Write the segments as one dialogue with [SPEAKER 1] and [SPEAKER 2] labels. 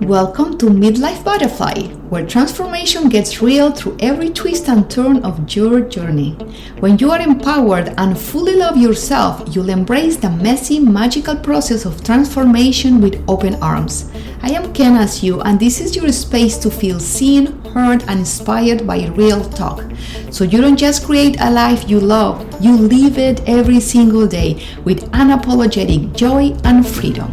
[SPEAKER 1] Welcome to Midlife Butterfly, where transformation gets real through every twist and turn of your journey. When you are empowered and fully love yourself, you'll embrace the messy, magical process of transformation with open arms. I am Ken as you, and this is your space to feel seen, heard, and inspired by real talk. So you don't just create a life you love, you live it every single day with unapologetic joy and freedom.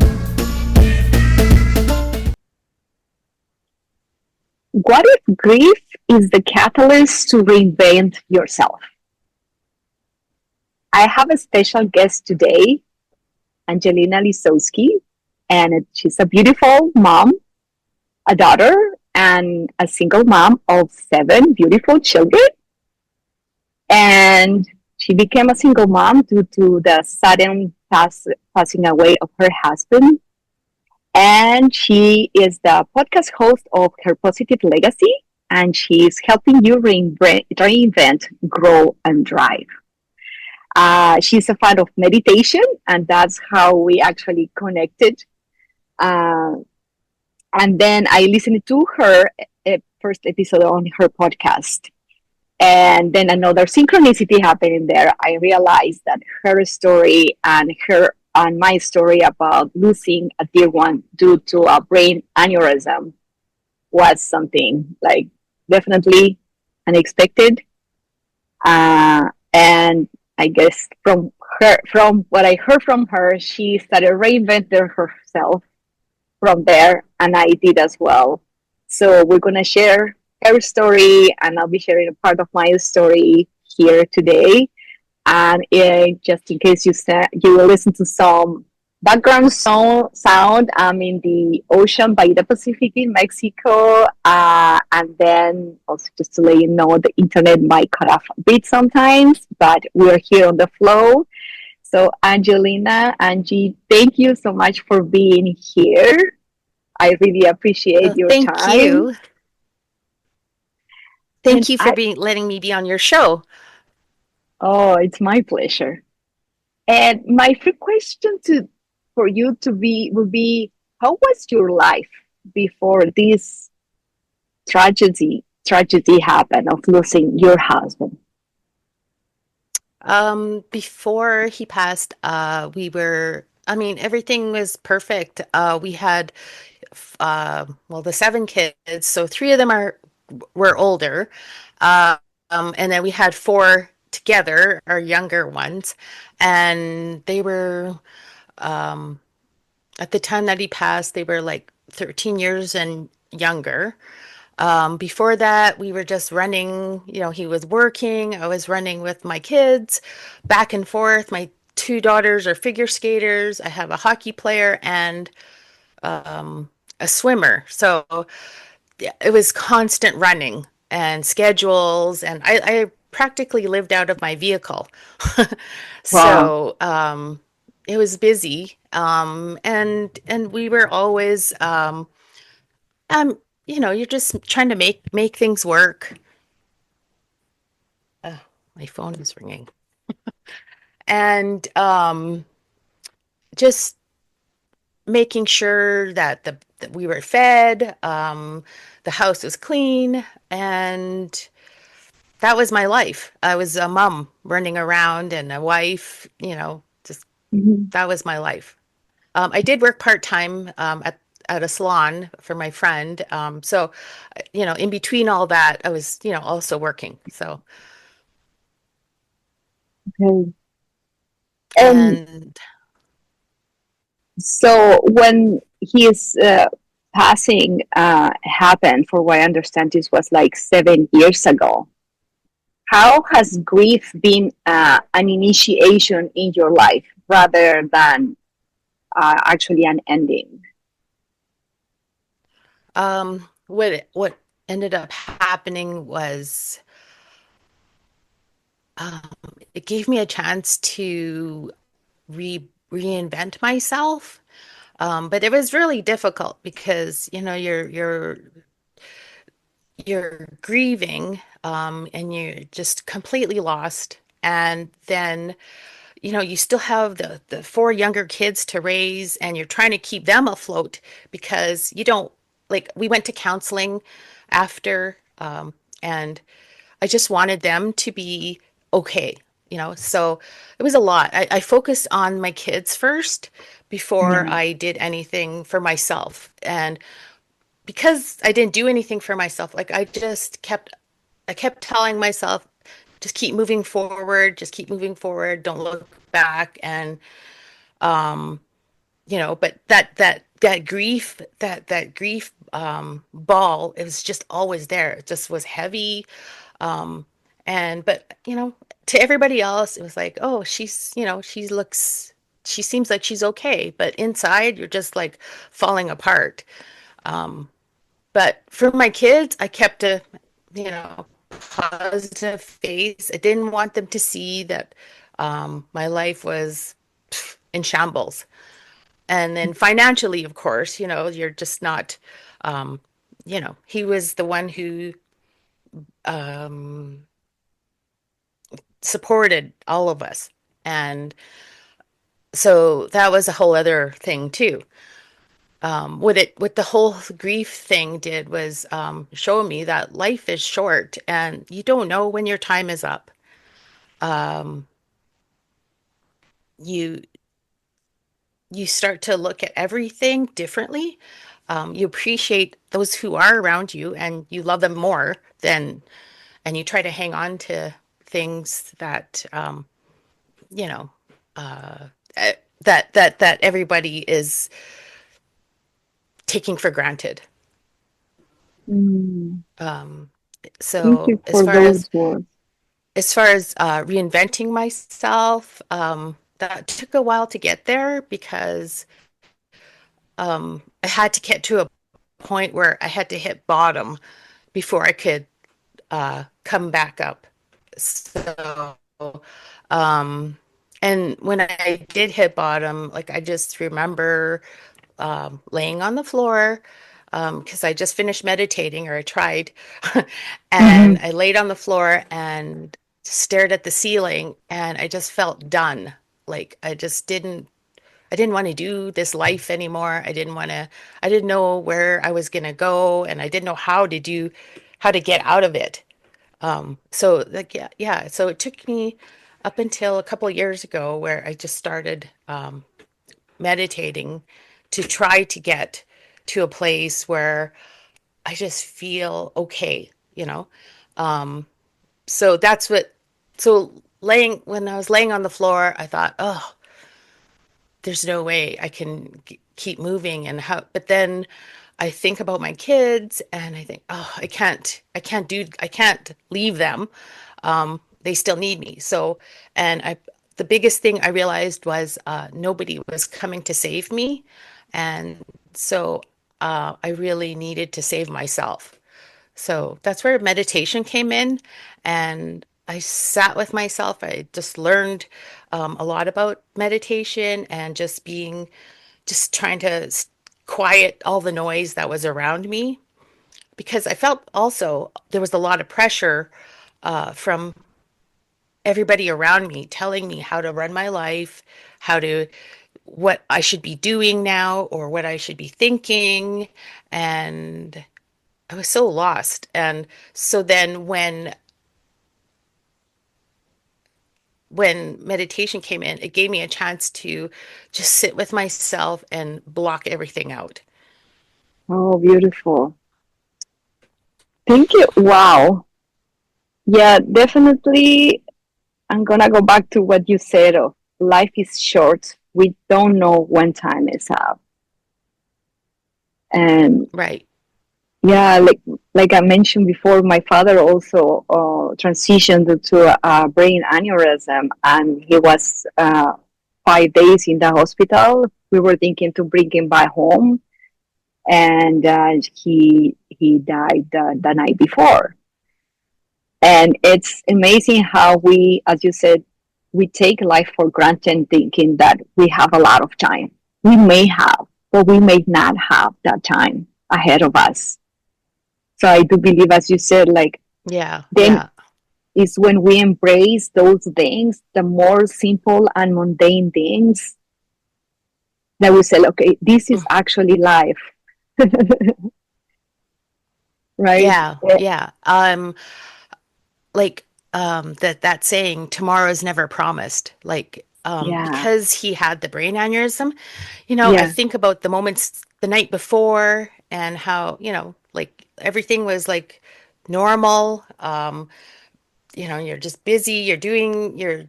[SPEAKER 2] What if grief is the catalyst to reinvent yourself? I have a special guest today, Angelina Lisowski, and she's a beautiful mom, a daughter, and a single mom of 7 beautiful children. And she became a single mom due to the sudden passing away of her husband. And she is the podcast host of Her Positive Legacy, and she's helping you reinvent, grow, and drive. She's a fan of meditation, and that's how we actually connected. And then I listened to her first episode on her podcast. And then another synchronicity happened in there. I realized that her story and my story about losing a dear one due to a brain aneurysm was something like definitely unexpected. And I guess from what I heard from her, she started reinventing herself from there, and I did as well. So we're gonna share her story, and I'll be sharing a part of my story here today. And just in case you will listen to some background sound, I'm in the ocean by the Pacific in Mexico. And then also just to let you know, the internet might cut off a bit sometimes, but we're here on the flow. So Angie, thank you so much for being here. I really appreciate your time.
[SPEAKER 3] Thank you. Thank you for letting me be on your show.
[SPEAKER 2] Oh, it's my pleasure. And my first question for you would be, how was your life before this tragedy happened of losing your husband?
[SPEAKER 3] Before he passed, everything was perfect. We had, the 7 kids, so 3 of them were older. And then we had 4 together, our younger ones, and they were at the time that he passed, they were like 13 years and younger. Before that, we were just running, he was working, I was running with my kids back and forth. My 2 daughters are figure skaters. I have a hockey player and a swimmer. So it was constant running and schedules, and I practically lived out of my vehicle. So it was busy. And we were always, you're just trying to make things work. My phone is ringing. And just making sure that we were fed, the house was clean, and that was my life. I was a mom running around and a wife, that was my life. I did work part-time at a salon for my friend. So, in between all that, I was, also working. So.
[SPEAKER 2] Okay. And so when his passing happened, for what I understand, this was like 7 years ago. How has grief been an initiation in your life rather than actually an ending?
[SPEAKER 3] What ended up happening was it gave me a chance to reinvent myself, but it was really difficult because you're grieving, and you're just completely lost. And then, you still have the 4 younger kids to raise, and you're trying to keep them afloat because you don't like we went to counseling after, and I just wanted them to be okay, you know. So it was a lot. I focused on my kids first before
[SPEAKER 2] Yeah.
[SPEAKER 3] I did anything for myself. And because I didn't do anything for myself, like I kept telling myself, just keep moving forward, just keep moving forward, don't look back. And you know, but that grief ball, it was just always there. It just was heavy. And but you know, to everybody else it was like, oh, she's, you know, she seems like she's okay, but inside you're just like falling apart. But for my kids, I kept a, you know, positive face. I didn't want them to see that my life was in shambles. And then financially, of course, you know, you're just not, um, you know, he was the one who um, supported all of us. And so that was a whole other thing too. What the whole grief thing did was show me that life is short and you don't know when your time is up. Um, you you start to look at everything differently. You appreciate those who are around you and you love them more than, and you try to hang on to things that, you know, that everybody is taking for granted.
[SPEAKER 2] Mm.
[SPEAKER 3] Um,
[SPEAKER 2] Thank
[SPEAKER 3] so
[SPEAKER 2] you for those words.
[SPEAKER 3] as far as reinventing myself, that took a while to get there because I had to get to a point where I had to hit bottom before I could come back up. So, um, and when I did hit bottom, like I just remember laying on the floor because I just finished meditating, or I tried, and
[SPEAKER 2] Mhm.
[SPEAKER 3] I laid on the floor and stared at the ceiling, and I just felt done. Like I didn't want to do this life anymore. I didn't know where I was gonna go, and I didn't know how to get out of it. So like yeah. So it took me up until a couple of years ago where I just started meditating to try to get to a place where I just feel okay, you know? So that's what, so when I was laying on the floor, I thought, oh, there's no way I can keep moving and how, but then I think about my kids and I think, oh, I can't leave them. They still need me. So, the biggest thing I realized was nobody was coming to save me. And so I really needed to save myself. So that's where meditation came in. And I sat with myself. I just learned a lot about meditation and just trying to quiet all the noise that was around me. Because I felt also there was a lot of pressure from everybody around me telling me how to run my life, how to, what I should be doing now or what I should be thinking. And I was so lost. And so then when meditation came in, it gave me a chance to just sit with myself and block everything out.
[SPEAKER 2] Oh, beautiful. Thank you. Wow. Yeah, definitely. I'm gonna go back to what you said of life is short. We don't know when time is up. And
[SPEAKER 3] Right.
[SPEAKER 2] yeah, like I mentioned before, my father also transitioned to a brain aneurysm, and he was 5 days in the hospital. We were thinking to bring him back home, and he died the night before. And it's amazing how we, as you said, we take life for granted, thinking that we have a lot of time. We may have, but we may not have that time ahead of us. So I do believe, as you said, like
[SPEAKER 3] Yeah.
[SPEAKER 2] then
[SPEAKER 3] Yeah.
[SPEAKER 2] is when we embrace those things, the more simple and mundane things, that we say, okay, this is
[SPEAKER 3] Mm.
[SPEAKER 2] actually life. right?
[SPEAKER 3] Yeah, yeah. Like that saying, tomorrow is never promised. Like
[SPEAKER 2] Yeah,
[SPEAKER 3] because he had the brain aneurysm, I
[SPEAKER 2] yeah,
[SPEAKER 3] think about the moments the night before and how, like everything was like normal. You're just busy, you're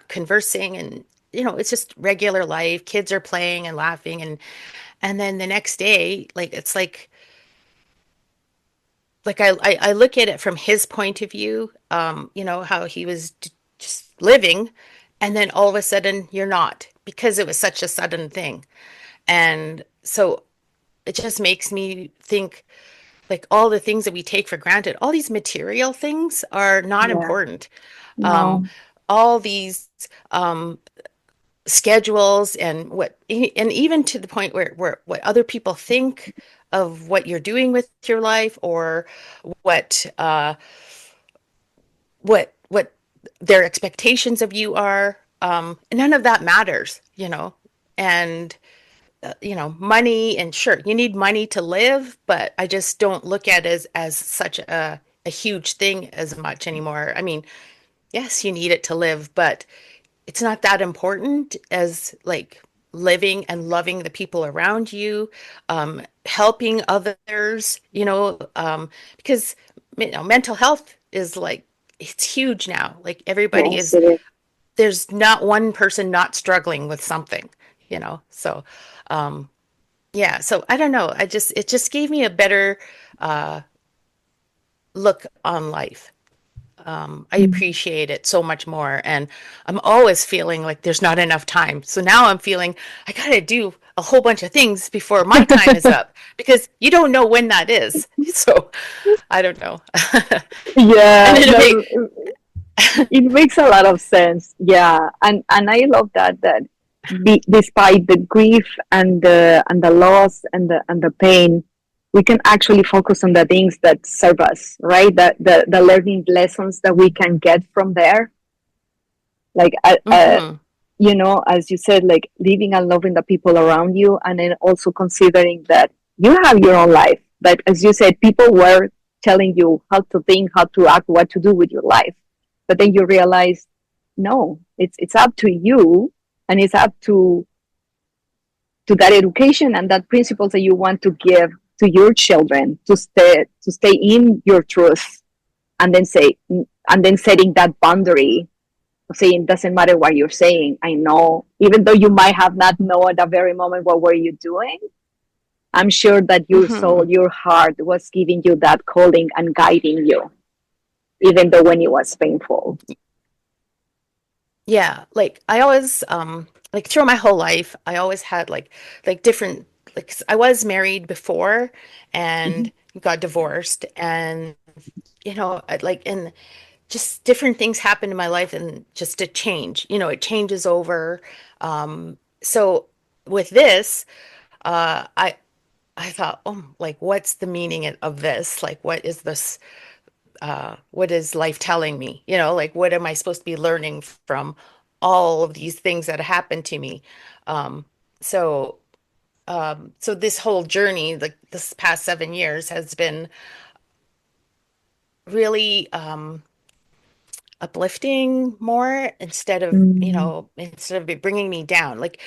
[SPEAKER 3] conversing, and it's just regular life. Kids are playing and laughing, and then the next day, like it's like I look at it from his point of view, how he was just living, and then all of a sudden you're not, because it was such a sudden thing. And so it just makes me think, like, all the things that we take for granted, all these material things are not
[SPEAKER 2] yeah.
[SPEAKER 3] important. Um,
[SPEAKER 2] No,
[SPEAKER 3] all these schedules and even to the point where what other people think of what you're doing with your life, or what what their expectations of you are. None of that matters, and money, and sure, you need money to live, but I just don't look at it as such a huge thing as much anymore. I mean, yes, you need it to live, but it's not that important as like living and loving the people around you, helping others, because mental health is like, it's huge now. Like everybody
[SPEAKER 2] yes,
[SPEAKER 3] is,
[SPEAKER 2] it is.
[SPEAKER 3] there's not one person not struggling with something, so yeah, so I don't know. It just gave me a better uh, look on life. I
[SPEAKER 2] Mm.
[SPEAKER 3] appreciate it so much more. And I'm always feeling like there's not enough time. So now I'm feeling I got to do a whole bunch of things before my time is up, because you don't know when that is. So I don't know. And
[SPEAKER 2] Yeah,
[SPEAKER 3] then
[SPEAKER 2] no, it makes a lot of sense. Yeah, and I love that despite the grief and the loss and the pain, we can actually focus on the things that serve us, right? The learning lessons that we can get from there. Like,
[SPEAKER 3] hmm
[SPEAKER 2] as you said, like living and loving the people around you, and then also considering that you have your own life. But as you said, people were telling you how to think, how to act, what to do with your life. But then you realize, no, it's up to you, and it's up to that education and that principles that you want to give to your children to stay in your truth, and then say and then setting that boundary of saying, doesn't matter what you're saying, I know, even though you might have not known at that very moment what were you doing, I'm sure that your
[SPEAKER 3] hmm
[SPEAKER 2] soul, your heart was giving you that calling and guiding you, even though when it was painful.
[SPEAKER 3] Yeah, like I always like through my whole life, I always had like different, like I was married before
[SPEAKER 2] Mm-hmm.
[SPEAKER 3] and got divorced, and like, and just different things happen in my life, and just a change, it changes over. So with this, I thought, oh, like, what's the meaning of this? Like, what is this? What is life telling me? Like, what am I supposed to be learning from all of these things that happened to me? Um, so, so this whole journey, like this past 7 years, has been really uplifting more,
[SPEAKER 2] Mm,
[SPEAKER 3] instead of it bringing me down. Like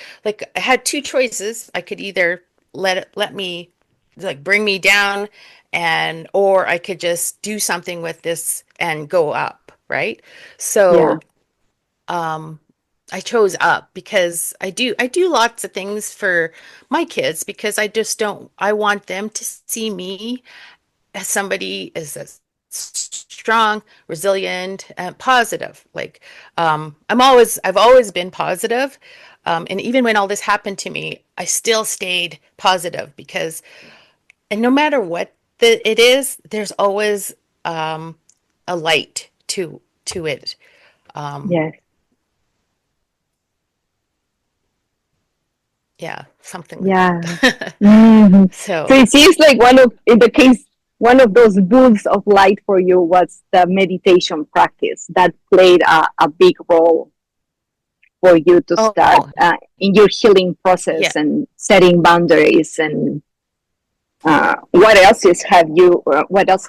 [SPEAKER 3] I had two choices. I could either let me, like, bring me down, or I could just do something with this and go up, right?
[SPEAKER 2] yeah,
[SPEAKER 3] So I chose up, because I do lots of things for my kids, because I want them to see me as somebody is as strong, resilient, and positive. Like, I've always been positive. And even when all this happened to me, I still stayed positive, because, and no matter what it is, there's always a light to it. Um,
[SPEAKER 2] yes,
[SPEAKER 3] yeah, something like
[SPEAKER 2] yeah.
[SPEAKER 3] that.
[SPEAKER 2] Hmm. So
[SPEAKER 3] So,
[SPEAKER 2] it seems like in the case, one of those booths of light for you was the meditation practice that played a big role for you to start
[SPEAKER 3] oh,
[SPEAKER 2] in your healing process
[SPEAKER 3] yeah.
[SPEAKER 2] and setting boundaries and what else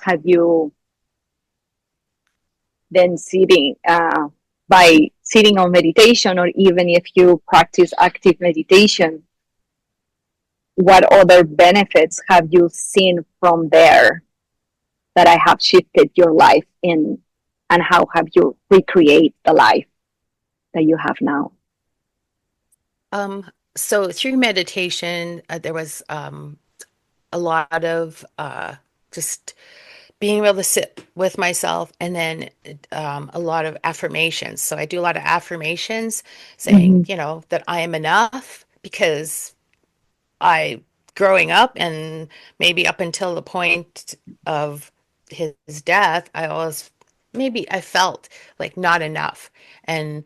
[SPEAKER 2] have you then sitting by sitting on meditation, or even if you practice active meditation, what other benefits have you seen from there that I have shifted your life in, and how have you recreate the life that you have now?
[SPEAKER 3] So through meditation, there was a lot of just being able to sit with myself, and then a lot of affirmations. So I do a lot of affirmations saying,
[SPEAKER 2] Mm-hmm.
[SPEAKER 3] that I am enough, because I, growing up, and maybe up until the point of his death, I felt like not enough. And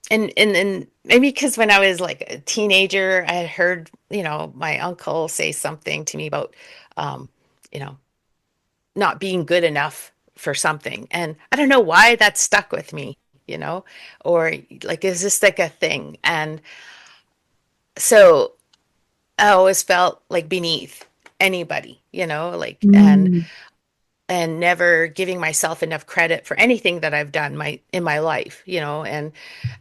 [SPEAKER 3] and maybe because when I was like a teenager, I had heard, my uncle say something to me about, um, you know, not being good enough for something. And I don't know why that stuck with me, or like, is this like a thing? And so I always felt like beneath anybody, like,
[SPEAKER 2] Mm.
[SPEAKER 3] and never giving myself enough credit for anything that I've done in my life, and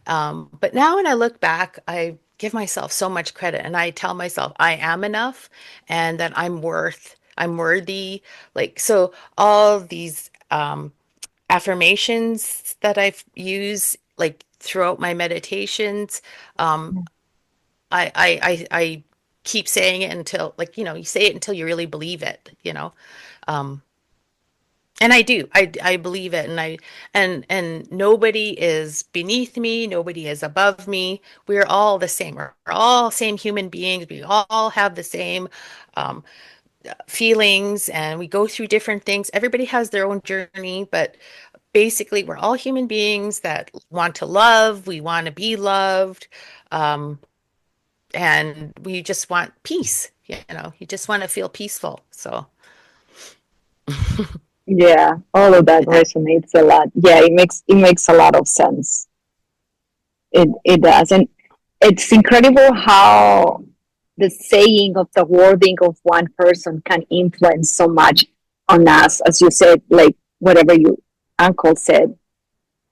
[SPEAKER 3] but now when I look back, I give myself so much credit, and I tell myself I am enough, and that I'm worthy. Like, so all these affirmations that I've used, like, throughout my meditations, um, I keep saying it until, like, you say it until you really believe it. Um, and I do. I believe it, and and nobody is beneath me, nobody is above me. We're all the same. We're all same human beings. We all have the same um, feelings, and we go through different things. Everybody has their own journey, but basically, we're all human beings that want to love. We want to be loved, um, and we just want peace. You just want to feel peaceful. So,
[SPEAKER 2] Yeah, all of that
[SPEAKER 3] and
[SPEAKER 2] resonates a lot. Yeah, it makes a lot of sense. It does, and it's incredible how the saying of the wording of one person can influence so much on us. As you said, like whatever your uncle said,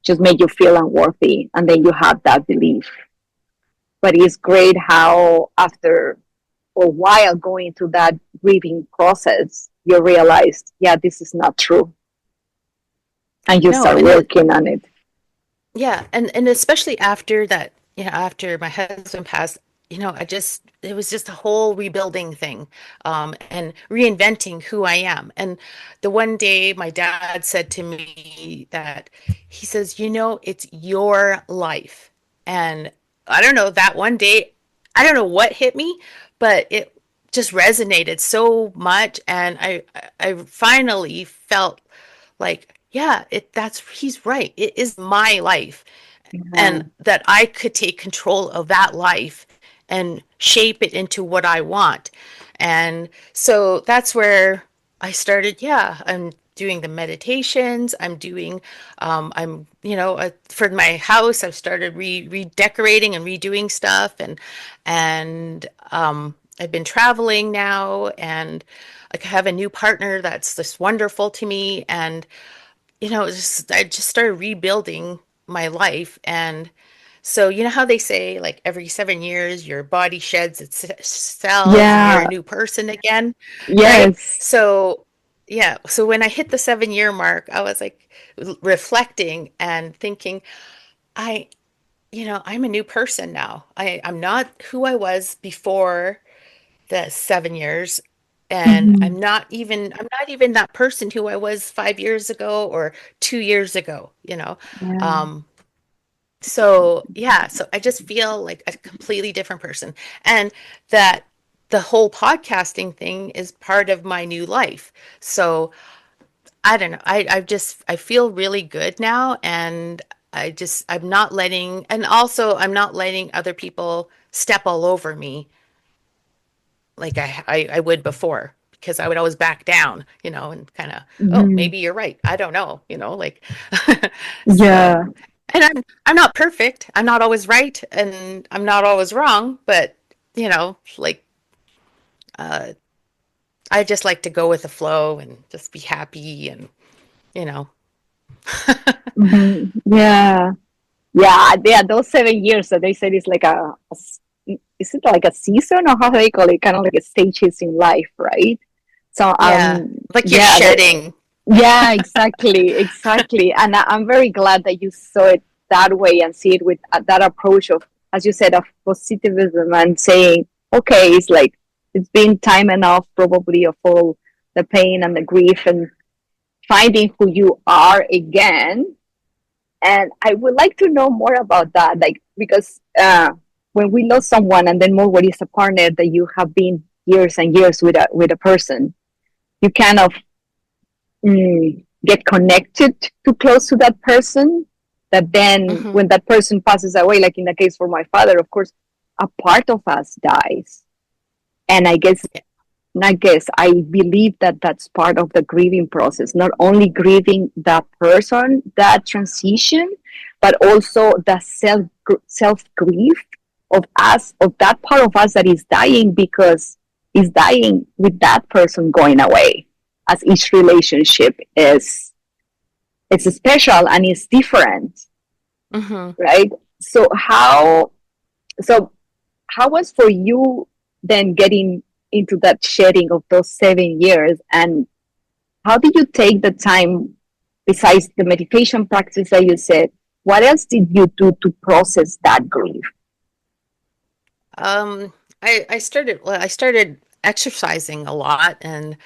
[SPEAKER 2] just make you feel unworthy, and then you have that belief. But it's great how after or while going through that grieving process, you realize, yeah, this is not true, and you
[SPEAKER 3] no,
[SPEAKER 2] start
[SPEAKER 3] and
[SPEAKER 2] working on it.
[SPEAKER 3] yeah, and especially after that, after my husband passed, it was just a whole rebuilding thing, and reinventing who I am. And the one day my dad said to me that, he says, it's your life. And I don't know, that one day, I don't know what hit me, but it just resonated so much, and I finally felt like, yeah, he's right. It is my life,
[SPEAKER 2] Yeah.
[SPEAKER 3] and that I could take control of that life and shape it into what I want. And so that's where I started. Yeah, I'm doing the meditations. I'm, for my house, I've started redecorating and redoing stuff. And I've been traveling now, and like, I have a new partner that's just wonderful to me. And I just started rebuilding my life. And so, how they say, like, every 7 years, your body sheds its cells and you're
[SPEAKER 2] Yeah.
[SPEAKER 3] a new person again, right?
[SPEAKER 2] Yes.
[SPEAKER 3] So, yeah. So when I hit the 7 year mark, I was like reflecting and thinking, I, I'm a new person now. I'm not who I was before the 7 years. And
[SPEAKER 2] Hmm.
[SPEAKER 3] I'm not even that person who I was 5 years ago or 2 years ago,
[SPEAKER 2] Yeah.
[SPEAKER 3] Um, so yeah, so I just feel like a completely different person. And that the whole podcasting thing is part of my new life. So I don't know. I feel really good now, and I'm not letting other people step all over me like I would before, because I would always back down, and kind of, oh,
[SPEAKER 2] Hmm.
[SPEAKER 3] maybe you're right. I don't know, like, so,
[SPEAKER 2] Yeah.
[SPEAKER 3] and I'm not perfect. I'm not always right, and I'm not always wrong, but like, uh I just like to go with the flow and just be happy and, you know.
[SPEAKER 2] Yeah. Yeah, those 7 years that they said is like is it like a season or how do they call it? Kind of like a stages in life, right? So,
[SPEAKER 3] Yeah, like you're
[SPEAKER 2] yeah,
[SPEAKER 3] shedding.
[SPEAKER 2] yeah, exactly. And I'm very glad that you saw it that way and see it with that approach of, as you said, of positivism and saying, okay, it's like, it's been time enough probably of all the pain and the grief and finding who you are again. And I would like to know more about that, like, because when we lose someone and then more when it's a partner that you have been years and years with a person, you kind of get connected too close to that person, that then
[SPEAKER 3] Hmm.
[SPEAKER 2] when that person passes away, like in the case for my father, of course, a part of us dies. And I believe that that's part of the grieving process, not only grieving that person, that transition, but also the self grief of us, of that part of us that is dying, because is dying with that person going away, as each relationship is, it's special and it's different,
[SPEAKER 3] Hmm.
[SPEAKER 2] right? So how was for you then getting into that shedding of those 7 years, and how did you take the time, besides the meditation practice that you said, what else did you do to process that grief?
[SPEAKER 3] Um, I started exercising a lot, and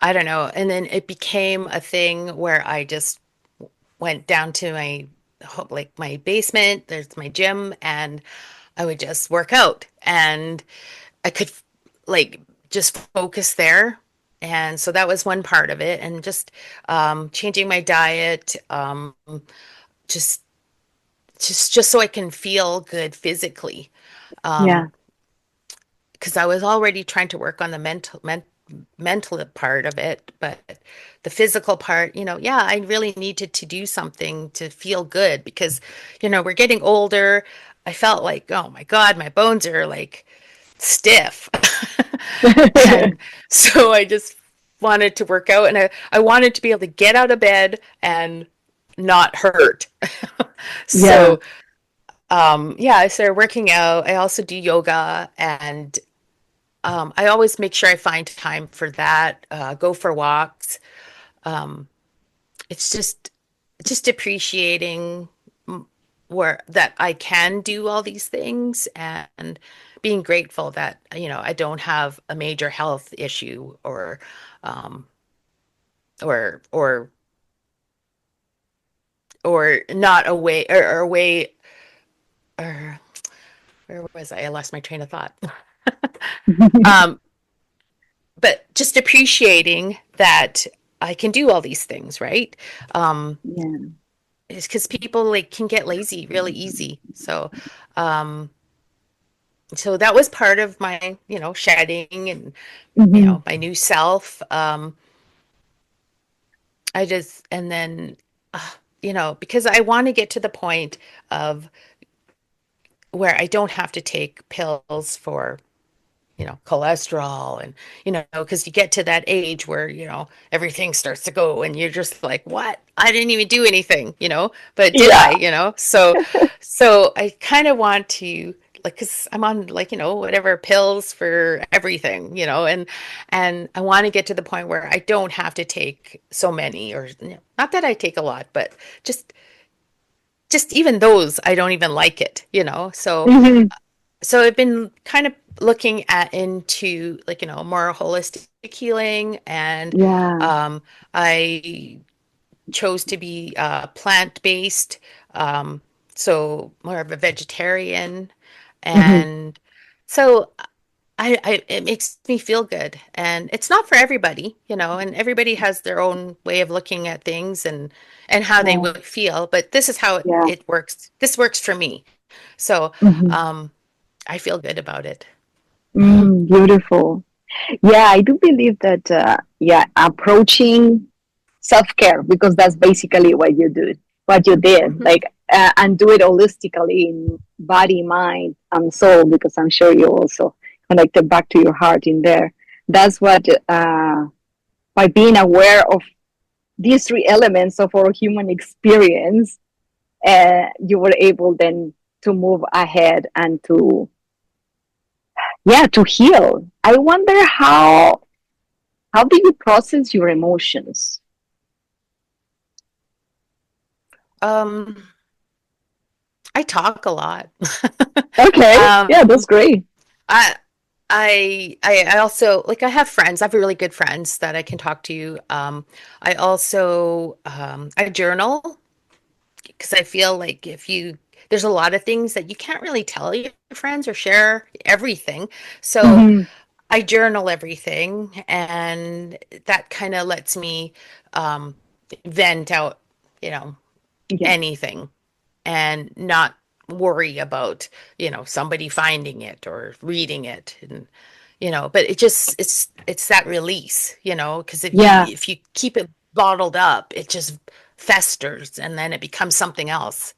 [SPEAKER 3] I don't know, and then it became a thing where I just went down to like my basement, there's my gym, and I would just work out, and I could like just focus there. And so that was one part of it, and just changing my diet, just just so I can feel good physically.
[SPEAKER 2] Yeah,
[SPEAKER 3] Because I was already trying to work on the mental part of it, but the physical part, yeah, I really needed to do something to feel good because, we're getting older. I felt like, oh my God, my bones are like stiff. And so I just wanted to work out, and I wanted to be able to get out of bed and not hurt.
[SPEAKER 2] yeah,
[SPEAKER 3] So, yeah, I started working out. I also do yoga, and I always make sure I find time for that, go for walks. Um, it's just appreciating where that I can do all these things and being grateful that, I don't have a major health issue um, or not away or away or where was I? I lost my train of thought. Um, but just appreciating that I can do all these things, right? Um,
[SPEAKER 2] yeah.
[SPEAKER 3] it's because people like can get lazy really easy. So that was part of my, shedding and,
[SPEAKER 2] Hmm.
[SPEAKER 3] my new self. And then, because I want to get to the point of where I don't have to take pills for cholesterol and, because you get to that age where, everything starts to go and you're just like, what? I didn't even do anything, but did
[SPEAKER 2] Yeah.
[SPEAKER 3] I? So I kind of want to like, cause I'm on like, whatever pills for everything, and I want to get to the point where I don't have to take so many or not that I take a lot, but just, just even those, I don't even like it,
[SPEAKER 2] Hmm.
[SPEAKER 3] so I've been kind of looking at into like, more holistic healing and
[SPEAKER 2] Yeah.
[SPEAKER 3] um, I chose to be plant-based, um, so more of a vegetarian.
[SPEAKER 2] Hmm.
[SPEAKER 3] And so it makes me feel good. And it's not for everybody, and everybody has their own way of looking at things and how they
[SPEAKER 2] Yeah.
[SPEAKER 3] would feel, but this is how
[SPEAKER 2] Yeah.
[SPEAKER 3] it works. This works for me. So,
[SPEAKER 2] Hmm.
[SPEAKER 3] um, I feel good about it.
[SPEAKER 2] Beautiful. Yeah, I do believe that, yeah, approaching self care, because that's basically what you do, what you did,
[SPEAKER 3] Mhm.
[SPEAKER 2] like, and do it holistically in body, mind, and soul, because I'm sure you also connected back to your heart in there. that's what, by being aware of these three elements of our human experience, you were able then to move ahead and to, yeah, to heal. I wonder how do you process your emotions?
[SPEAKER 3] I talk a lot.
[SPEAKER 2] Okay, yeah, that's
[SPEAKER 3] um,
[SPEAKER 2] great.
[SPEAKER 3] I I also like I have friends. I have really good friends that I can talk to. I also I journal because I feel like if you there's a lot of things that you can't really tell your friends or share everything. So
[SPEAKER 2] Hmm.
[SPEAKER 3] I journal everything, and that kind of lets me um, vent out, you know,
[SPEAKER 2] Yeah,
[SPEAKER 3] anything and not worry about, somebody finding it or reading it. And, but it's that release, because
[SPEAKER 2] yeah,
[SPEAKER 3] if you keep it bottled up, it just festers and then it becomes something else,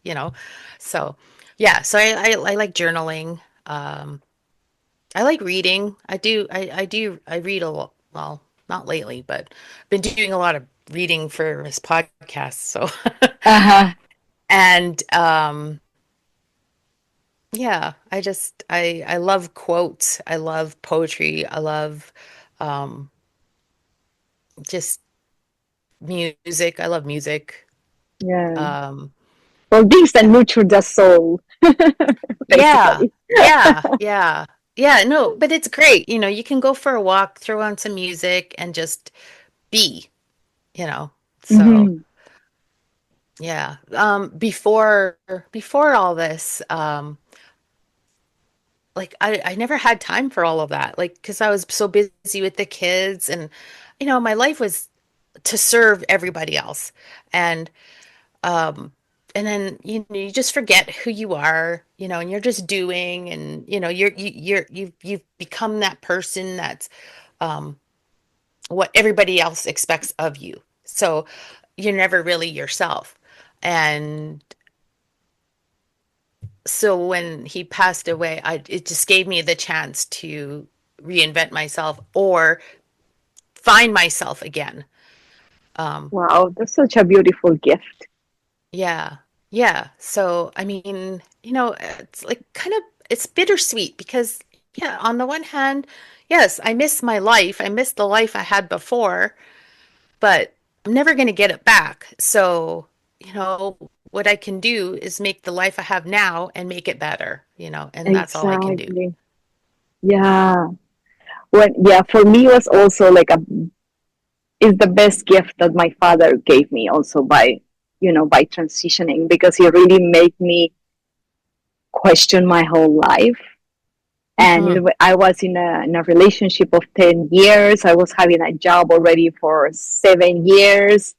[SPEAKER 3] So, yeah, so I like journaling. I like reading. I read a lot. Well, not lately, but I've been doing a lot of reading for this podcast. So,
[SPEAKER 2] uh-huh,
[SPEAKER 3] and yeah, I love quotes. I love poetry. I love um, just music. I love music.
[SPEAKER 2] yeah.
[SPEAKER 3] Um,
[SPEAKER 2] Well, things that
[SPEAKER 3] yeah,
[SPEAKER 2] nurture the soul,
[SPEAKER 3] yeah,
[SPEAKER 2] basically.
[SPEAKER 3] yeah, yeah, yeah. No, but it's great. You can go for a walk, throw on some music, and just be. You know. So.
[SPEAKER 2] Hmm.
[SPEAKER 3] Yeah. Before all this, like I never had time for all of that. Like, because I was so busy with the kids and my life was to serve everybody else. And um and then you just forget who you are, and you're just doing and you've become that person that's um what everybody else expects of you. So you're never really yourself. And so when he passed away, it just gave me the chance to reinvent myself or find myself again. Um,
[SPEAKER 2] Wow, that's such a beautiful gift.
[SPEAKER 3] yeah, yeah. So I mean, it's like kind of it's bittersweet because yeah, on the one hand, yes, I miss my life. I miss the life I had before, but I'm never going to get it back. So, what I can do is make the life I have now and make it better, and that's all I can do.
[SPEAKER 2] Exactly. Yeah. Well, yeah, for me it was also like a is the best gift that my father gave me also by, by transitioning, because he really made me question my whole life. And
[SPEAKER 3] Hmm.
[SPEAKER 2] I was in a relationship of 10 years. I was having a job already for 7 years.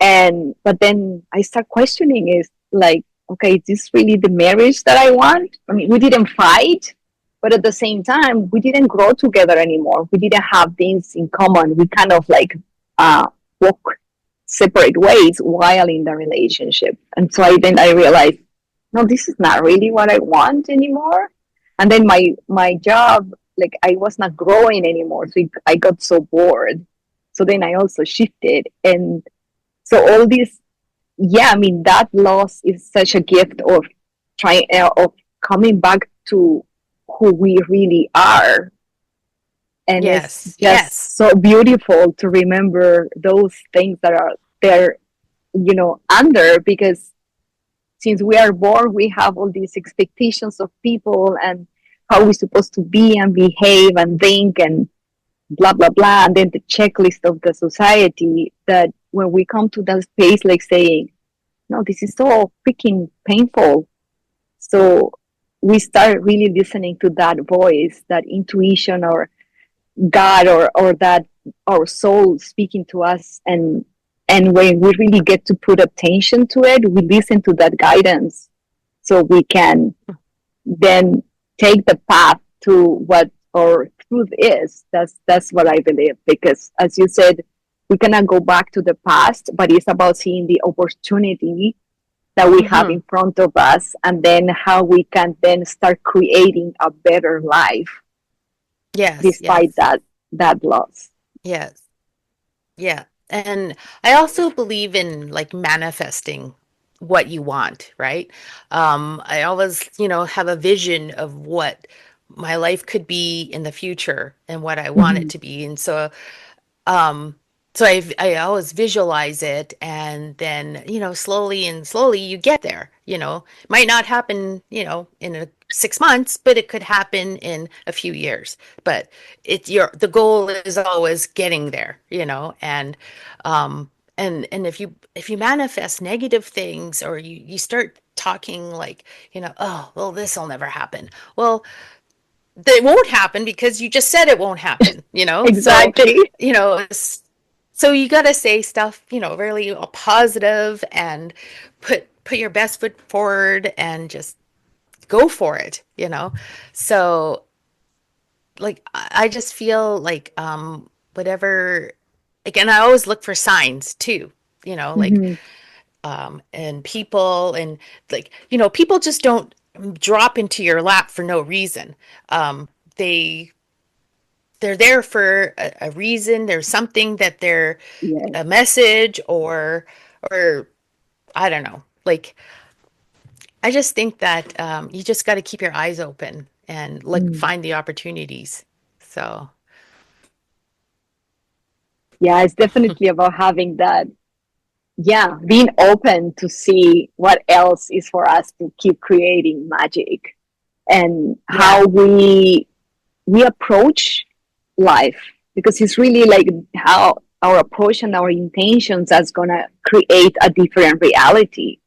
[SPEAKER 2] And but then I start questioning, is like, okay, is this really the marriage that I want? I mean, we didn't fight, but at the same time we didn't grow together anymore. We didn't have things in common. We kind of like walk separate ways while in the relationship. And so I realized, no, this is not really what I want anymore. And then my job, like, I was not growing anymore, so I got so bored. So then I also shifted. And so all this, yeah, I mean, that loss is such a gift of trying, of coming back to who we really are. And it's
[SPEAKER 3] Yes, yes,
[SPEAKER 2] just so beautiful to remember those things that are there, under, because since we are born, we have all these expectations of people and how we're supposed to be and behave and think and blah blah blah, and then the checklist of the society, that when we come to that space, like saying, no, this is so freaking painful. So we start really listening to that voice, that intuition, or God, or that our soul speaking to us. And when we really get to put attention to it, we listen to that guidance, so we can then take the path to what our truth is. That's what I believe, because as you said, we cannot go back to the past, but it's about seeing the opportunity that we have
[SPEAKER 3] hmm,
[SPEAKER 2] in front of us, and then how we can then start creating a better life
[SPEAKER 3] yes,
[SPEAKER 2] despite
[SPEAKER 3] yes.
[SPEAKER 2] that. that loss.
[SPEAKER 3] Yes. Yeah. And I also believe in like manifesting what you want, right? I always, have a vision of what my life could be in the future and what I want it
[SPEAKER 2] Hmm.
[SPEAKER 3] to be. And um, so I always visualize it, and then, slowly and slowly you get there, might not happen, in 6 months, but it could happen in a few years. But the goal is always getting there, um, and if you manifest negative things, or you start talking like, oh, well, this will never happen. Well, it won't happen because you just said it won't happen, so
[SPEAKER 2] Exactly.
[SPEAKER 3] you know so you got to say stuff, really positive, and put your best foot forward and just go for it, so like I just feel like whatever, again, I always look for signs too, like
[SPEAKER 2] Hmm.
[SPEAKER 3] and people, and like, people just don't drop into your lap for no reason. They they're there for a reason. There's something that they're
[SPEAKER 2] Yes.
[SPEAKER 3] a message, or I don't know. Like, I just think that you just got to keep your eyes open and look,
[SPEAKER 2] Mm.
[SPEAKER 3] find the opportunities. So,
[SPEAKER 2] Yeah, it's definitely about having that, yeah, being open to see what else is for us to keep creating magic, and
[SPEAKER 3] yeah,
[SPEAKER 2] how we approach life, because it's really like how our approach and our intentions is gonna create a different reality.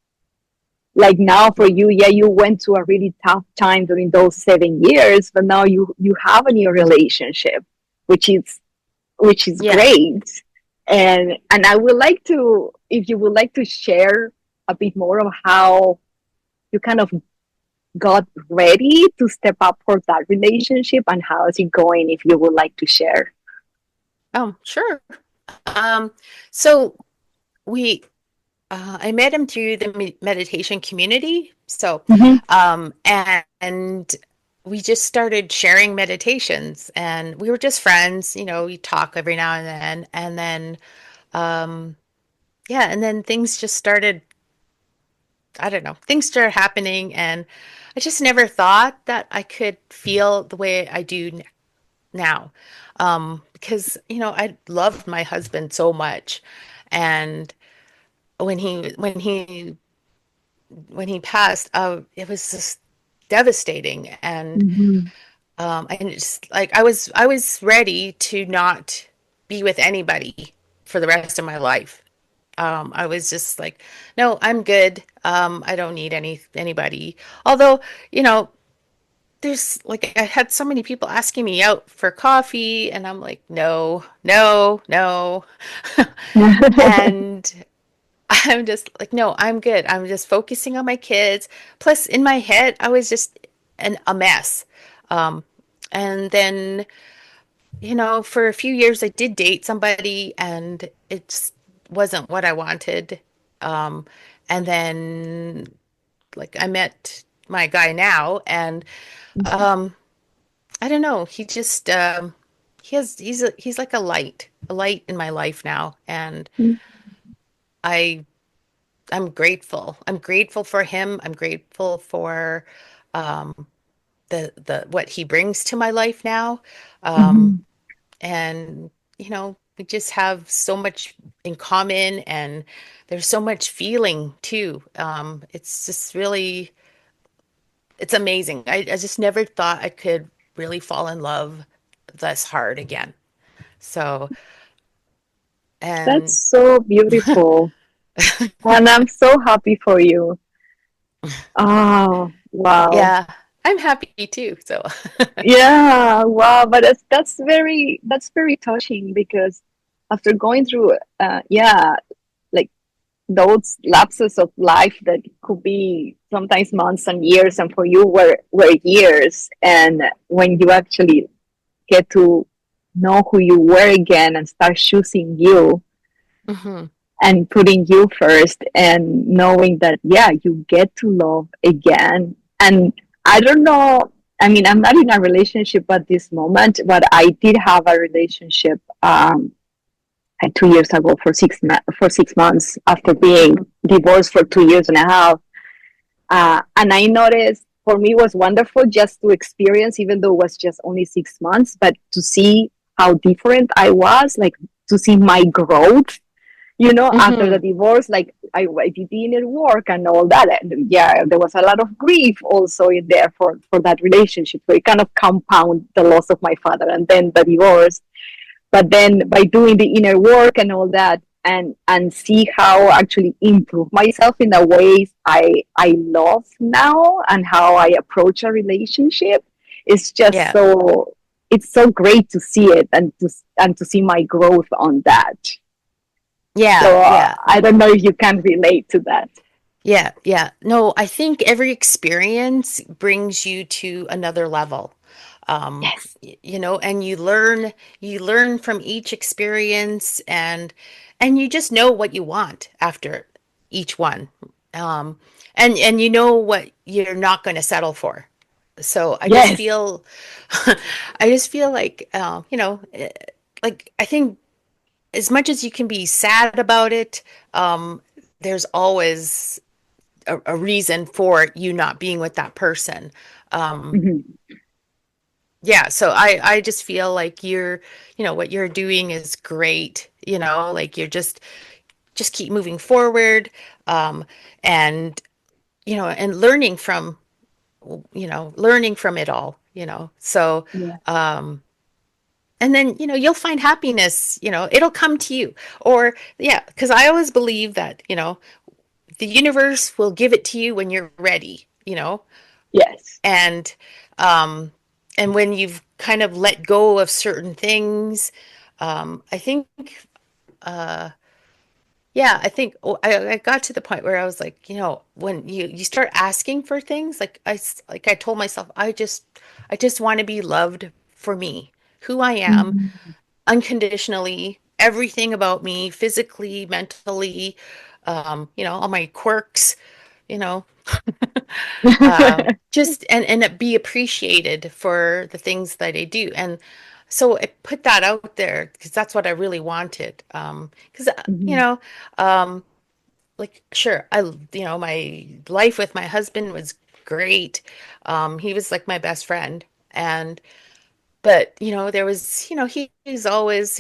[SPEAKER 2] Like now for you, yeah, you went to a really tough time during those 7 years, but now you have a new relationship, which is
[SPEAKER 3] yeah.
[SPEAKER 2] great. And I would like to, if you would like to share a bit more of how you kind of got ready to step up for that relationship, and how is it going, if you would like to share.
[SPEAKER 3] Oh, sure. Um, so we I met him through the meditation community. So,
[SPEAKER 2] Mm-hmm.
[SPEAKER 3] and we just started sharing meditations, and we were just friends, we talk every now and then, um, yeah, and then things just started, I don't know, things started happening, and I just never thought that I could feel the way I do now. Because, I loved my husband so much. And when he passed, it was just devastating,
[SPEAKER 2] Mm-hmm.
[SPEAKER 3] and just like I was ready to not be with anybody for the rest of my life. I was just like, no, I'm good. I don't need anybody. Although, you know, there's like I had so many people asking me out for coffee, and I'm like, no, no, no. And I'm just like, no, I'm good. I'm just focusing on my kids. Plus, in my head, I was just a mess. Um, and then, for a few years, I did date somebody, and it just wasn't what I wanted. Um, and then, like, I met my guy now, and um, I don't know. He just he's like a light in my life now, and I I'm grateful. I'm grateful for him. I'm grateful for the what he brings to my life now. Um,
[SPEAKER 2] Mm-hmm.
[SPEAKER 3] and we just have so much in common, and there's so much feeling too. It's just really, it's amazing. I just never thought I could really fall in love this hard again. So,
[SPEAKER 2] That's
[SPEAKER 3] and
[SPEAKER 2] so beautiful, and I'm so happy for you. Oh, wow.
[SPEAKER 3] yeah, I'm happy too. So,
[SPEAKER 2] Yeah, wow. But that's very touching, because after going through, yeah, like those lapses of life that could be sometimes months and years, and for you were years, and when you actually get to know who you were again, and start choosing you,
[SPEAKER 3] mhm,
[SPEAKER 2] and putting you first, and knowing that, yeah, you get to love again. And I don't know, I mean, I'm not in a relationship at this moment, but I did have a relationship 2 years ago for for 6 months after being divorced for 2 years and a half. And I noticed for me it was wonderful just to experience, even though it was just only 6 months, but to see how different I was, like to see my growth, after the
[SPEAKER 3] Mm-hmm.
[SPEAKER 2] divorce, like I did the inner work and all that. And yeah, there was a lot of grief also in there for that relationship. So it kind of compound the loss of my father and then the divorce. But then by doing the inner work and all that, and see how I actually improve myself in the ways I love now and how I approach a relationship, it's just
[SPEAKER 3] Yeah.
[SPEAKER 2] so it's so great to see it and to see my growth on that.
[SPEAKER 3] Yeah.
[SPEAKER 2] So
[SPEAKER 3] Yeah.
[SPEAKER 2] I don't know if you can relate to that.
[SPEAKER 3] Yeah. Yeah. No, I think every experience brings you to another level.
[SPEAKER 2] Yes.
[SPEAKER 3] And you learn from each experience, and you just know what you want after each one. And you know what you're not going to settle for. So I just
[SPEAKER 2] Yes.
[SPEAKER 3] feel I just feel like like I think as much as you can be sad about it, there's always a reason for you not being with that person. Um,
[SPEAKER 2] Mhm.
[SPEAKER 3] yeah, so I just feel like what you're doing is great, like you're just keep moving forward, and and learning from it all, so
[SPEAKER 2] Yeah.
[SPEAKER 3] um and then you'll find happiness, it'll come to you. Or yeah, because I always believe that the universe will give it to you when you're ready,
[SPEAKER 2] Yes.
[SPEAKER 3] and um and when you've kind of let go of certain things, I think uh yeah, I think I got to the point where I was like, when you start asking for things, like I told myself, I just want to be loved for me, who I am,
[SPEAKER 2] Mhm.
[SPEAKER 3] unconditionally, everything about me, physically, mentally, all my quirks, you know, just and be appreciated for the things that I do. And so I put that out there because that's what I really wanted. Because
[SPEAKER 2] Mhm.
[SPEAKER 3] um, like sure, my life with my husband was great. He was like my best friend, and but there was he's always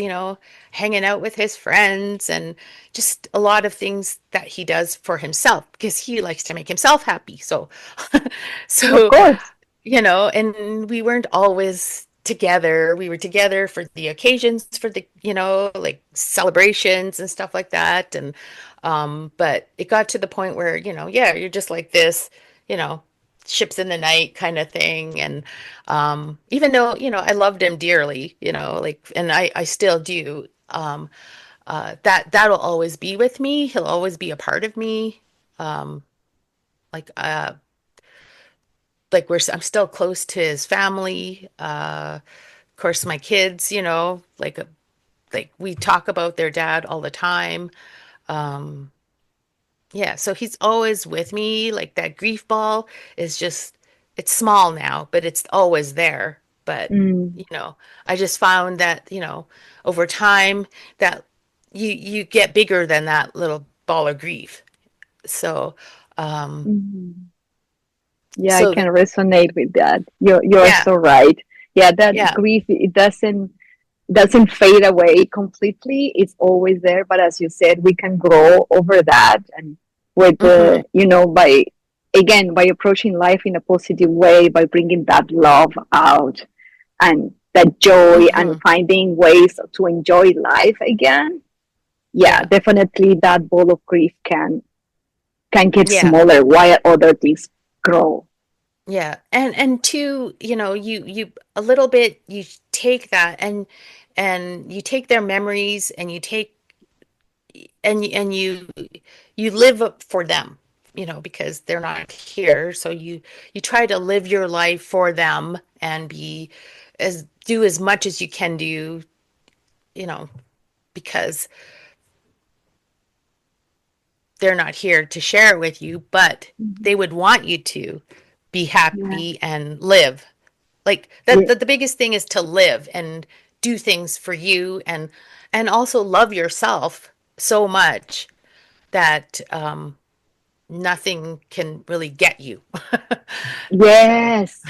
[SPEAKER 3] hanging out with his friends, and just a lot of things that he does for himself because he likes to make himself happy. So
[SPEAKER 2] Of
[SPEAKER 3] so
[SPEAKER 2] course.
[SPEAKER 3] and we weren't always together. We were together for the occasions, for the like celebrations and stuff like that. And but it got to the point where yeah, you're just like this, you know ships in the night kind of thing. And even though I loved him dearly, like, and I still do, that'll always be with me. He'll always be a part of me. um like I'm still close to his family. Of course, my kids, like we talk about their dad all the time. Um, yeah, so he's always with me. Like that grief ball is just, it's small now, but it's always there. But,
[SPEAKER 2] Mm.
[SPEAKER 3] you know, I just found that, over time that you get bigger than that little ball of grief. So, um,
[SPEAKER 2] Mhm. Yeah, I
[SPEAKER 3] so
[SPEAKER 2] can
[SPEAKER 3] the,
[SPEAKER 2] resonate with that. You're
[SPEAKER 3] yeah,
[SPEAKER 2] so right. Yeah, that
[SPEAKER 3] yeah.
[SPEAKER 2] grief, it doesn't fade away completely. It's always there, but as you said, we can grow over that, and with
[SPEAKER 3] Hmm.
[SPEAKER 2] by approaching life in a positive way, by bringing that love out and that joy and
[SPEAKER 3] Hmm.
[SPEAKER 2] finding ways to enjoy life again. Yeah,
[SPEAKER 3] Yeah.
[SPEAKER 2] definitely that ball of grief can get
[SPEAKER 3] Yeah.
[SPEAKER 2] smaller while other things grow.
[SPEAKER 3] Yeah. And two, you a little bit, you take that, and you take their memories, and you live up for them, because they're not here. So you try to live your life for them, and do as much as you can do, you know, because they're not here to share it with you, but
[SPEAKER 2] Mhm.
[SPEAKER 3] they would want you to be
[SPEAKER 2] Yeah.
[SPEAKER 3] happy and live. Like
[SPEAKER 2] Yeah.
[SPEAKER 3] the biggest thing is to live and do things for you and also love yourself so much that nothing can really get you. So,
[SPEAKER 2] Yes.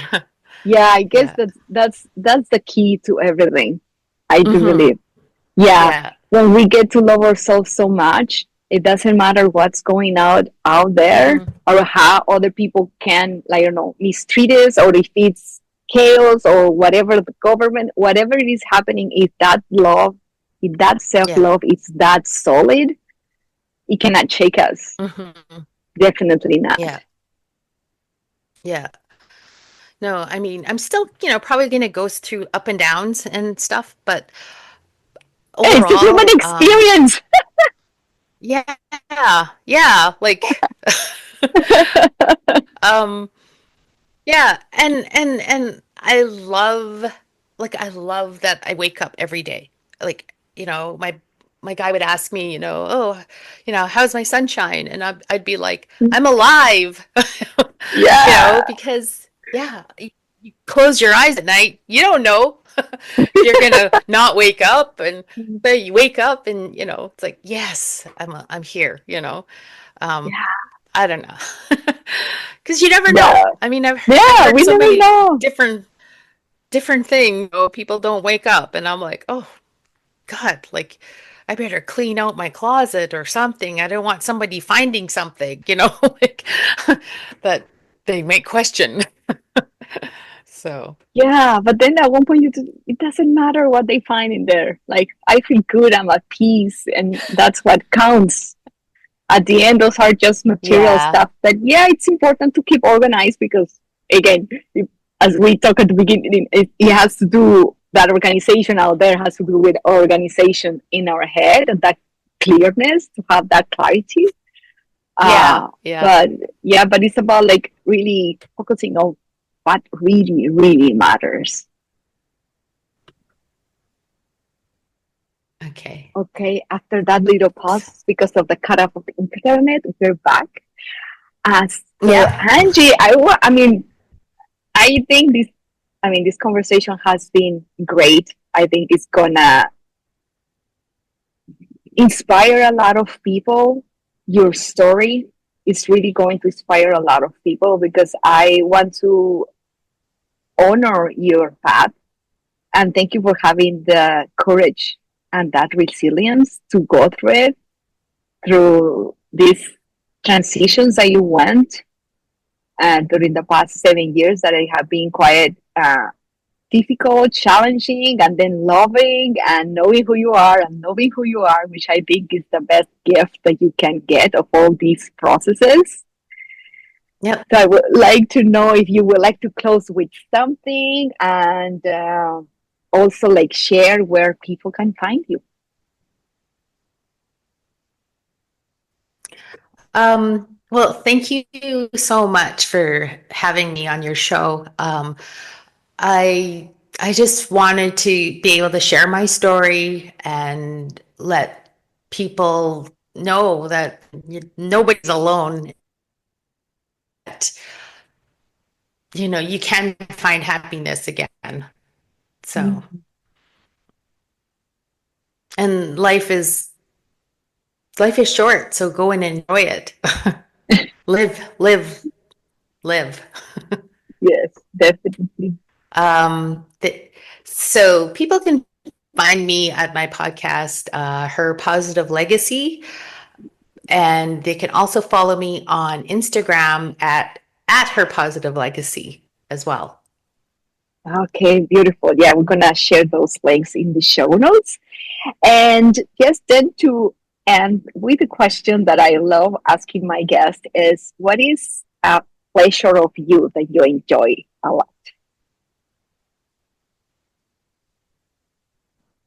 [SPEAKER 2] Yeah, I guess
[SPEAKER 3] yeah.
[SPEAKER 2] that's the key to everything. I do
[SPEAKER 3] Hmm.
[SPEAKER 2] believe. Yeah,
[SPEAKER 3] Yeah.
[SPEAKER 2] when we get to love ourselves so much, it doesn't matter what's going out there
[SPEAKER 3] Hmm.
[SPEAKER 2] or how other people can, like, I don't know, mistreat us, or if it's chaos or whatever, the government, whatever it is happening, if that love, if that self
[SPEAKER 3] Yeah.
[SPEAKER 2] love is that solid, it cannot shake us.
[SPEAKER 3] Hmm.
[SPEAKER 2] Definitely not.
[SPEAKER 3] Yeah. Yeah. No, I mean, I'm still, probably going to go through up and downs and stuff, but
[SPEAKER 2] It's a human
[SPEAKER 3] overall,
[SPEAKER 2] experience.
[SPEAKER 3] yeah, yeah, like, um, yeah, and I love that I wake up every day. Like, my guy would ask me, oh, how's my sunshine? And I'd be like, I'm alive,
[SPEAKER 2] Yeah.
[SPEAKER 3] because yeah, you close your eyes at night, you don't know if you're gonna not wake up, and but you wake up and it's like, yes, I'm here, um,
[SPEAKER 2] Yeah.
[SPEAKER 3] I don't know. Because you never
[SPEAKER 2] Yeah.
[SPEAKER 3] know. I mean, I've
[SPEAKER 2] Yeah.
[SPEAKER 3] heard
[SPEAKER 2] We
[SPEAKER 3] so
[SPEAKER 2] never
[SPEAKER 3] many
[SPEAKER 2] know.
[SPEAKER 3] different things. People don't wake up, and I'm like, oh God, like I better clean out my closet or something. I don't want somebody finding something, like that they may question. So
[SPEAKER 2] Yeah, but then at one point it doesn't matter what they find in there. Like, I feel good, I'm at peace, and that's what counts. At the end, those are just material
[SPEAKER 3] yeah,
[SPEAKER 2] stuff. But yeah, it's important to keep organized because, again, as we talked at the beginning, it has to do, that organization out there has to do with organization in our head, and that clearness, to have that clarity.
[SPEAKER 3] yeah,
[SPEAKER 2] Uh,
[SPEAKER 3] yeah.
[SPEAKER 2] but yeah, but it's about like really focusing on what really, really matters.
[SPEAKER 3] Okay.
[SPEAKER 2] Okay, after that little pause because of the cut off of the internet, we're back. As for
[SPEAKER 3] Yep.
[SPEAKER 2] Angie, I mean, I think this conversation has been great. I think it's gonna inspire a lot of people. Your story is really going to inspire a lot of people because I want to honor your path, and thank you for having the courage and that resilience to go through it, through these transitions that you went during the past 7 years that I have been quite difficult, challenging, and then loving and knowing who you are and knowing who you are, which I think is the best gift that you can get of all these processes.
[SPEAKER 3] Yep.
[SPEAKER 2] So I would like to know if you would like to close with something, and also like share where people can find you.
[SPEAKER 3] Well, thank you so much for having me on your show. I I just wanted to be able to share my story and let people know that nobody's alone. That, you can find happiness again. So,
[SPEAKER 2] Mm.
[SPEAKER 3] and life is short, so go and enjoy it. Live, live, live.
[SPEAKER 2] Yes, definitely.
[SPEAKER 3] Um, th- so people can find me at my podcast, Her Positive Legacy, and they can also follow me on Instagram at Her Positive Legacy as well.
[SPEAKER 2] Okay, beautiful. Yeah, we're gonna share those links in the show notes. And yes, then to end with a question that I love asking my guests is, what is a pleasure of you that you enjoy a lot?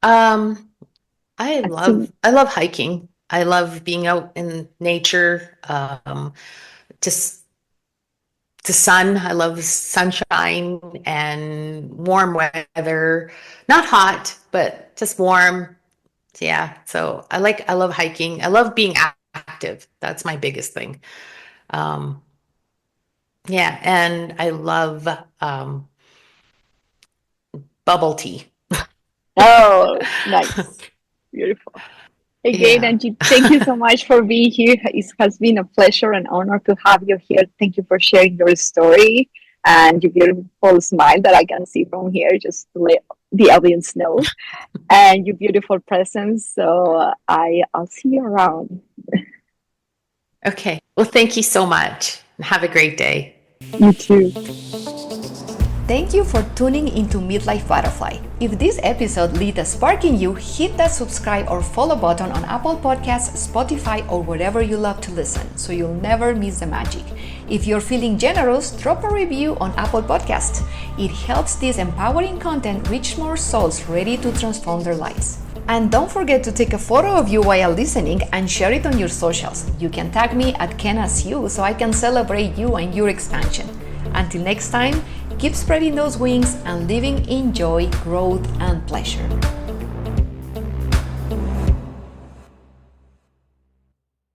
[SPEAKER 3] Um,
[SPEAKER 2] Acting.
[SPEAKER 3] I love hiking. I love being out in nature. Just the sun. I love sunshine and warm weather. Not hot, but just warm. Yeah. So I love hiking. I love being active. That's my biggest thing. Um, yeah, and I love bubble tea.
[SPEAKER 2] Oh, nice. Beautiful. Again,
[SPEAKER 3] Yeah.
[SPEAKER 2] Angie, thank you so much for being here. It has been a pleasure and honor to have you here. Thank you for sharing your story and your beautiful smile that I can see from here, just to let the audience know, and your beautiful presence. So I'll see you around.
[SPEAKER 3] Okay. Well, thank you so much. Have a great day.
[SPEAKER 2] You too.
[SPEAKER 1] Thank you for tuning into Midlife Butterfly. If this episode lit a spark in you, hit that subscribe or follow button on Apple Podcasts, Spotify, or wherever you love to listen, so you'll never miss the magic. If you're feeling generous, drop a review on Apple Podcasts. It helps this empowering content reach more souls ready to transform their lives. And don't forget to take a photo of you while listening and share it on your socials. You can tag me at KenasYou so I can celebrate you and your expansion. Until next time, keep spreading those wings and living in joy, growth, and pleasure.